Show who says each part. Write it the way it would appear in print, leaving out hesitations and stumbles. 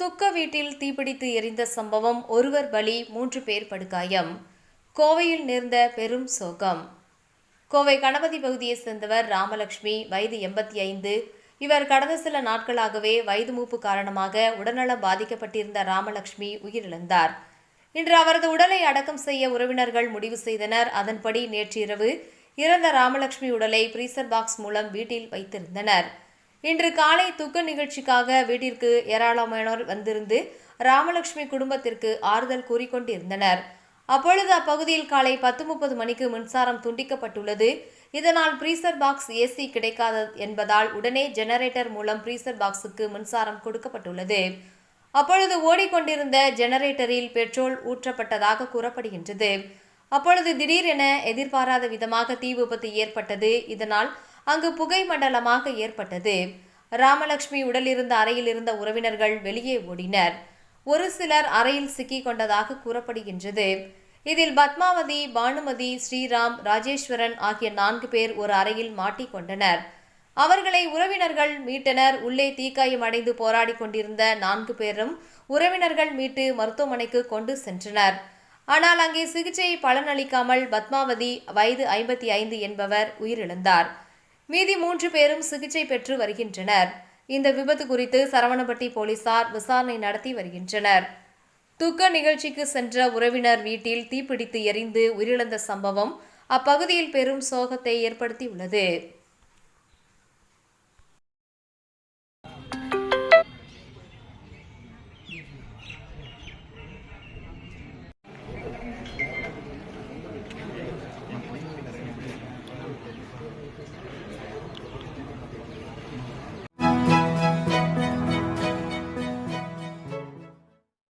Speaker 1: துக்க வீட்டில் தீப்பிடித்து எரிந்த சம்பவம், ஒருவர் பலி, 3 பேர் படுகாயம். கோவையில் நேர்ந்த பெரும் சோகம். கோவை கணபதி பகுதியை சேர்ந்தவர் ராமலட்சுமி, வயது 85. இவர் கடந்த சில நாட்களாகவே வயது மூப்பு காரணமாக உடல்நலம் பாதிக்கப்பட்டிருந்த ராமலட்சுமி உயிரிழந்தார். இன்று அவரது உடலை அடக்கம் செய்ய உறவினர்கள் முடிவு செய்தனர். அதன்படி நேற்று இரவு இறந்த ராமலட்சுமி உடலை பிரீசர் பாக்ஸ் மூலம் வீட்டில் வைத்திருந்தனர். இன்று காலை துக்க நிகழ்ச்சிக்காக வீட்டிற்கு ஏராளமானோர் வந்திருந்து ராமலட்சுமி குடும்பத்திற்கு ஆறுதல் கூறிக்கொண்டிருந்தனர். அப்பொழுது அப்பகுதியில் காலை 10:30 மணிக்கு மின்சாரம் துண்டிக்கப்பட்டுள்ளது. இதனால் பிரீசர் பாக்ஸ் ஏசி கிடைக்காது என்பதால் உடனே ஜெனரேட்டர் மூலம் பிரீசர் பாக்ஸுக்கு மின்சாரம் கொடுக்கப்பட்டுள்ளது. அப்பொழுது ஓடிக்கொண்டிருந்த ஜெனரேட்டரில் பெட்ரோல் ஊற்றப்பட்டதாக கூறப்படுகின்றது. அப்பொழுது திடீரென எதிர்பாராத விதமாக தீ விபத்து ஏற்பட்டது. இதனால் அங்கு புகை மண்டலமாக ஏற்பட்டது. ராமலட்சுமி உடல் இருந்த அறையில் இருந்த உறவினர்கள் வெளியே ஓடினர். ஒரு சிலர் அறையில் சிக்கிக் கொண்டதாக கூறப்படுகின்றது. இதில் பத்மாவதி, பானுமதி, ஸ்ரீராம், ராஜேஸ்வரன் ஆகிய 4 பேர் ஒரு அறையில் மாட்டிக்கொண்டனர். அவர்களை உறவினர்கள் மீட்டனர். உள்ளே தீக்காயம் அடைந்து போராடி கொண்டிருந்த 4 பேரும் உறவினர்கள் மீட்டு மருத்துவமனைக்கு கொண்டு சென்றனர். ஆனால் அங்கே சிகிச்சை பலனளிக்காமல் பத்மாவதி, வயது 55 என்பவர் உயிரிழந்தார். மீதி 3 பேரும் சிகிச்சை பெற்று வருகின்றனர். இந்த விபத்து குறித்து சரவணப்பட்டி போலீசார் விசாரணை நடத்தி வருகின்றனர். துக்க நிகழ்ச்சிக்கு சென்ற உறவினர் வீட்டில் தீப்பிடித்து எரிந்து உயிரிழந்த சம்பவம் அப்பகுதியில் பெரும் சோகத்தை ஏற்படுத்தியுள்ளது.